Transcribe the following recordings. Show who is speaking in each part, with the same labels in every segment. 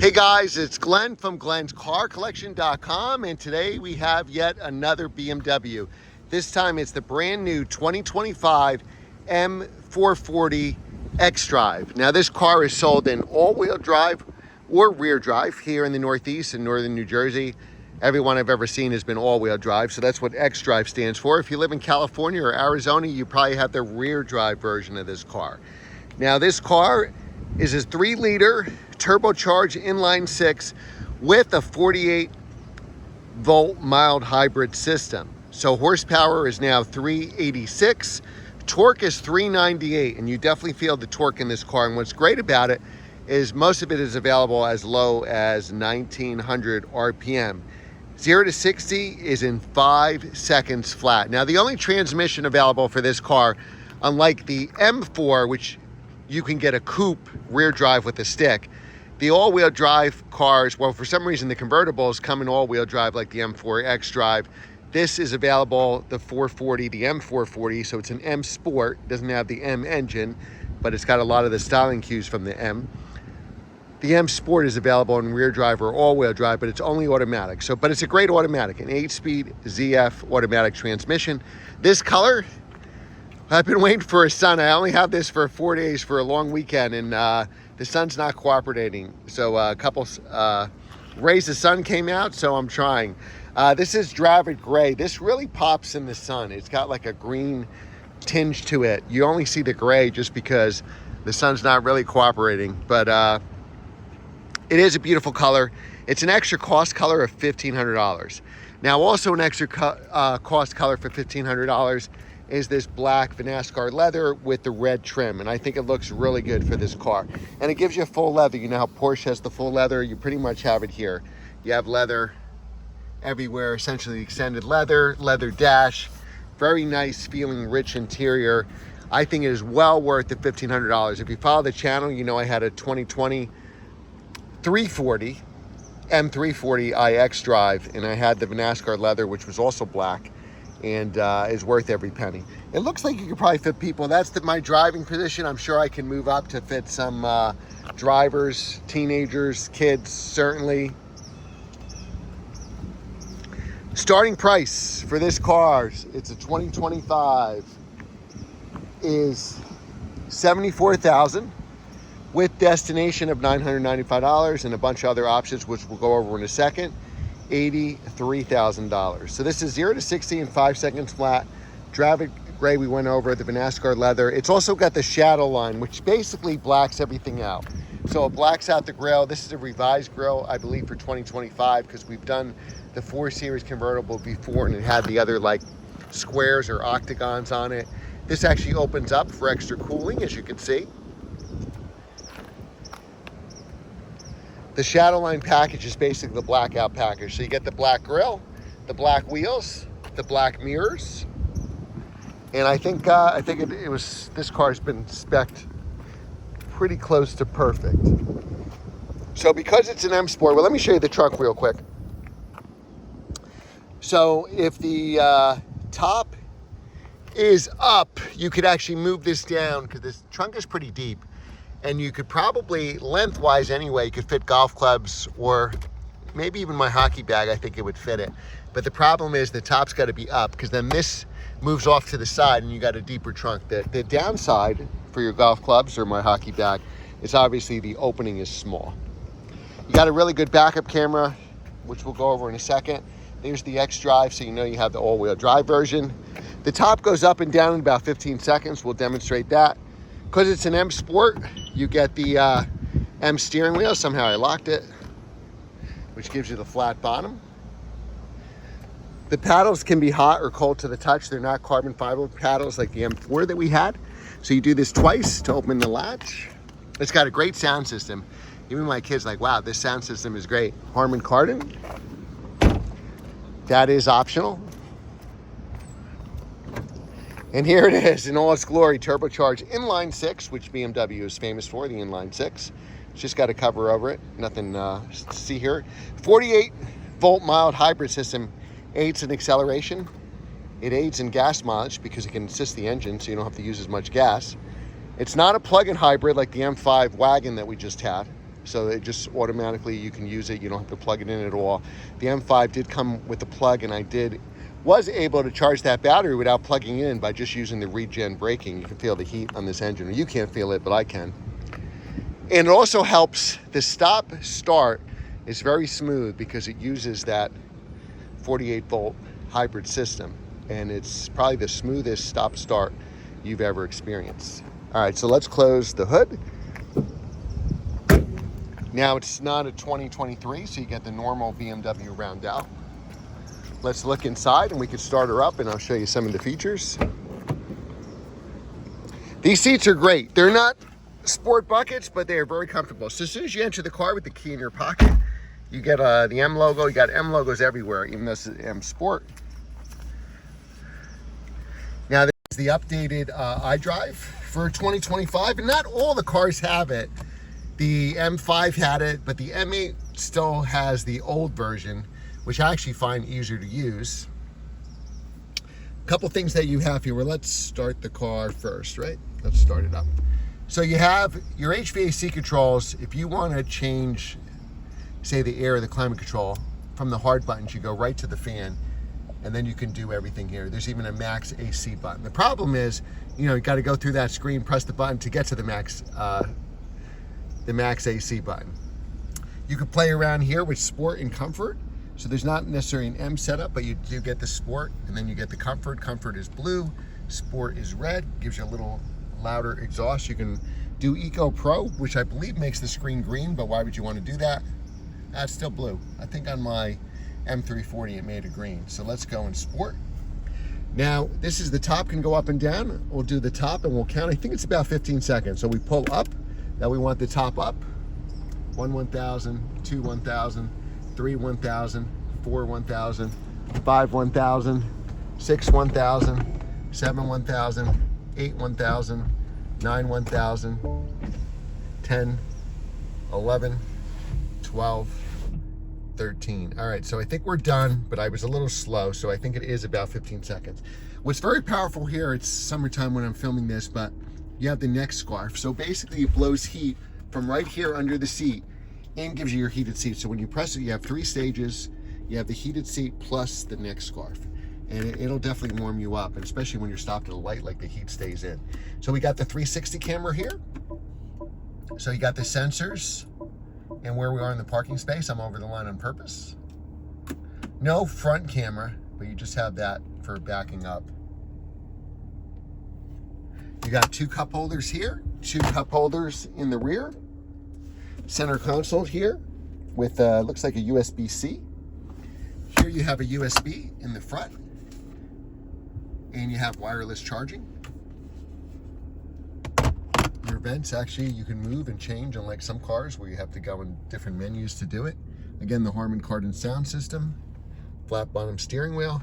Speaker 1: Hey guys, it's Glenn from glenscarcollection.com, and today we have yet another BMW. This time it's the brand new 2025 M440 xDrive. Now this car is sold in all-wheel drive or rear drive here in the Northeast and Northern New Jersey. Everyone I've ever seen has been all-wheel drive, so that's what xDrive stands for. If you live in California or Arizona, you probably have the rear drive version of this car. Now this car is a 3-liter turbocharged inline 6 with a 48 volt mild hybrid system. So horsepower is now 386, torque is 398, and you definitely feel the torque in this car. And what's great about it is most of it is available as low as 1900 RPM. 0 to 60 is in 5 seconds flat. Now the only transmission available for this car, unlike the M4, which you can get a coupe rear drive with a stick, the all-wheel drive cars, well, for some reason the convertibles come in all-wheel drive like the M4 xDrive. This is available, the 440, the M440, so it's an M Sport. Doesn't have the M engine, but it's got a lot of the styling cues from the M. The M Sport is available in rear drive or all-wheel drive, but it's only automatic. But it's a great automatic, an 8-speed ZF automatic transmission. This color, I've been waiting for a sun. I only have this for 4 days for a long weekend, and the sun's not cooperating. So a couple rays of sun came out, so I'm trying. This is Dravid Gray. This really pops in the sun. It's got like a green tinge to it. You only see the gray just because the sun's not really cooperating, but it is a beautiful color. It's an extra cost color of $1,500. Now also an extra cost color for $1,500 is this black Vinascar leather with the red trim, and I think it looks really good for this car. And it gives you a full leather. You know how Porsche has the full leather? You pretty much have it here. You have leather everywhere, essentially extended leather, leather dash, very nice feeling, rich interior. I think it is well worth the $1,500. If you follow the channel, you know I had a 2020 340 M340i xDrive, and I had the Vinascar leather, which was also black, and is worth every penny. It looks like you could probably fit people. That's my driving position. I'm sure I can move up to fit some drivers, teenagers, kids, certainly. Starting price for this car, it's a 2025, is $74,000 with destination of $995 and a bunch of other options, which we'll go over in a second. $83,000. So this is 0 to 60 in 5 seconds flat. Dravid Gray, we went over the Vinascar leather. It's also got the shadow line, which basically blacks everything out. So it blacks out the grille. This is a revised grille, I believe, for 2025, because we've done the 4 Series convertible before, and it had the other like squares or octagons on it. This actually opens up for extra cooling, as you can see. The Shadowline package is basically the blackout package. So you get the black grille, the black wheels, the black mirrors, and I think this car's been spec'd pretty close to perfect. So because it's an M Sport, well, let me show you the trunk real quick. So if the top is up, you could actually move this down because this trunk is pretty deep. And you could probably, lengthwise anyway, you could fit golf clubs or maybe even my hockey bag. I think it would fit it. But the problem is the top's got to be up, because then this moves off to the side and you got a deeper trunk. The downside for your golf clubs or my hockey bag is obviously the opening is small. You got a really good backup camera, which we'll go over in a second. There's the xDrive, so you know you have the all-wheel drive version. The top goes up and down in about 15 seconds. We'll demonstrate that. Because it's an M Sport, you get the M steering wheel. Somehow I locked it, which gives you the flat bottom. The paddles can be hot or cold to the touch. They're not carbon fiber paddles like the M4 that we had. So you do this twice to open the latch. It's got a great sound system. Even my kids like, wow, this sound system is great. Harman Kardon. That is optional. And here it is in all its glory, turbocharged inline 6, which BMW is famous for, the inline 6. It's just got a cover over it, nothing to see here. 48 volt mild hybrid system aids in acceleration. It aids in gas mileage because it can assist the engine, so you don't have to use as much gas. It's not a plug-in hybrid like the M5 wagon that we just had. so it just automatically, you can use it. You don't have to plug it in at all. The M5 did come with a plug, and I was able to charge that battery without plugging in by just using the regen braking. You can feel the heat on this engine. You can't feel it, but I can. And it also helps, the stop start is very smooth because it uses that 48 volt hybrid system, and it's probably the smoothest stop start you've ever experienced. All right, so let's close the hood. Now it's not a 2023, so you get the normal BMW round out. Let's look inside, and we can start her up, and I'll show you some of the features. These seats are great. They're not sport buckets, but they are very comfortable. So as soon as you enter the car with the key in your pocket, you get the M logo. You got M logos everywhere, even though this is M Sport. Now this is the updated iDrive for 2025, and not all the cars have it. The M5 had it, but the M8 still has the old version, which I actually find easier to use. A couple things that you have here. Well, let's start the car first, right? Let's start it up. So you have your HVAC controls. If you want to change, say, the air or the climate control, from the hard buttons, you go right to the fan, and then you can do everything here. There's even a max AC button. The problem is, you got to go through that screen, press the button to get to the max AC button. You can play around here with sport and comfort. So there's not necessarily an M setup, but you do get the sport, and then you get the comfort. Comfort is blue, sport is red, gives you a little louder exhaust. You can do Eco Pro, which I believe makes the screen green, but why would you want to do that? That's still blue. I think on my M340 it made it green. So let's go in sport. Now, this is the top, can go up and down. We'll do the top and we'll count. I think it's about 15 seconds. So we pull up, now we want the top up. 1, 1,000, 2, 1,000, 3, 1,000, 4, 1,000, 5, 1,000, 6, 1,000, 7, 1,000, 8, 1,000, 9, 1,000, 10, 11, 12, 13. All right, so I think we're done, but I was a little slow, so I think it is about 15 seconds. What's very powerful here, it's summertime when I'm filming this, but you have the neck scarf. So basically it blows heat from right here under the seat and gives you your heated seat. So when you press it, you have 3 stages. You have the heated seat plus the neck scarf. And it'll definitely warm you up, and especially when you're stopped at a light, like the heat stays in. So we got the 360 camera here. So you got the sensors and where we are in the parking space. I'm over the line on purpose. No front camera, but you just have that for backing up. You got 2 cup holders here, 2 cup holders in the rear. Center console here with looks like a USB-C. Here you have a USB in the front, and you have wireless charging. Your vents, actually, you can move and change, unlike some cars where you have to go in different menus to do it. Again, the Harman Kardon sound system, flat bottom steering wheel,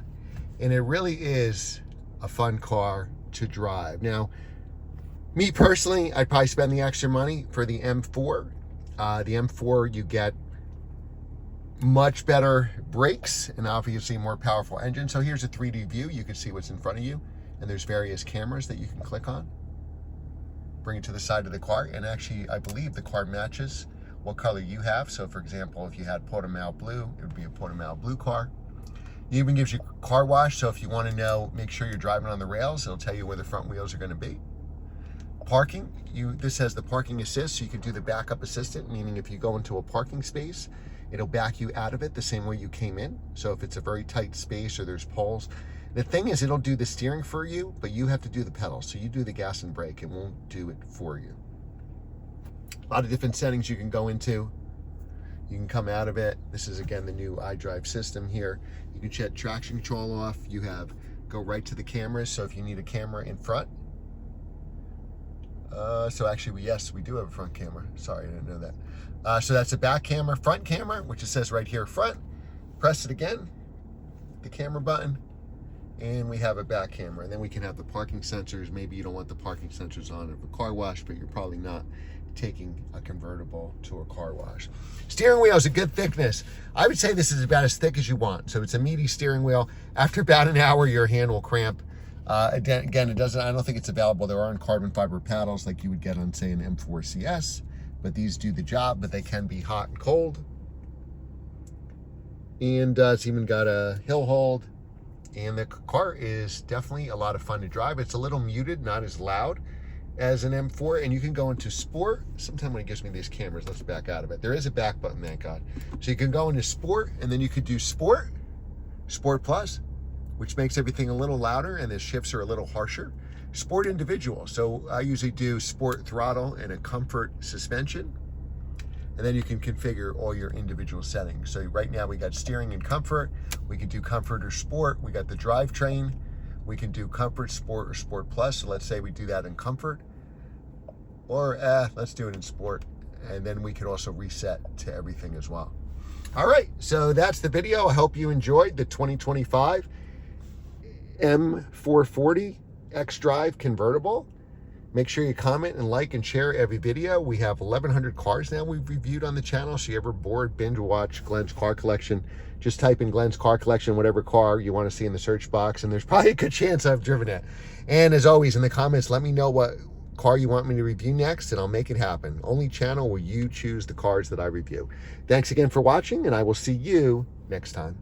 Speaker 1: and it really is a fun car to drive. Now, me personally, I'd probably spend the extra money for the M4. The M4, you get much better brakes and obviously more powerful engine. So here's a 3D view. You can see what's in front of you, and there's various cameras that you can click on. Bring it to the side of the car, and actually I believe the car matches what color you have. So for example, if you had Portimao blue, it would be a Portimao blue car. It even gives you car wash, so if you want to know, make sure you're driving on the rails, it'll tell you where the front wheels are going to be. Parking, this has the parking assist, so you can do the backup assistant, meaning if you go into a parking space, it'll back you out of it the same way you came in. So if it's a very tight space or there's poles, the thing is, it'll do the steering for you, but you have to do the pedals. So you do the gas and brake, it won't do it for you. A lot of different settings you can go into. You can come out of it. This is, again, the new iDrive system here. You can shut traction control off. You have go right to the cameras, so if you need a camera in front. So actually, yes, we do have a front camera. Sorry, I didn't know that. So that's a back camera, front camera, which it says right here, front. Press it again, the camera button, and we have a back camera. And then we can have the parking sensors. Maybe you don't want the parking sensors on of a car wash, but you're probably not taking a convertible to a car wash. Steering wheel is a good thickness. I would say this is about as thick as you want. So it's a meaty steering wheel. After about an hour, your hand will cramp. Again, it doesn't. I don't think it's available. There aren't carbon fiber paddles like you would get on, say, an M4 CS, but these do the job, but they can be hot and cold. And it's even got a hill hold. And the car is definitely a lot of fun to drive. It's a little muted, not as loud as an M4. And you can go into sport. Sometimes when it gives me these cameras, let's back out of it. There is a back button, thank God. So you can go into sport, and then you could do sport plus, which makes everything a little louder and the shifts are a little harsher. Sport individual. So I usually do sport throttle and a comfort suspension. And then you can configure all your individual settings. So right now we got steering and comfort. We can do comfort or sport. We got the drivetrain. We can do comfort, sport, or sport plus. So let's say we do that in comfort. Or let's do it in sport. And then we could also reset to everything as well. All right, so that's the video. I hope you enjoyed the 2025 M440 X-Drive Convertible. Make sure you comment and like and share every video. We have 1,100 cars now we've reviewed on the channel. So you ever bored, binge watch Glenn's Car Collection, just type in Glenn's Car Collection, whatever car you want to see in the search box, and there's probably a good chance I've driven it. And as always, in the comments, let me know what car you want me to review next, and I'll make it happen. Only channel where you choose the cars that I review. Thanks again for watching, and I will see you next time.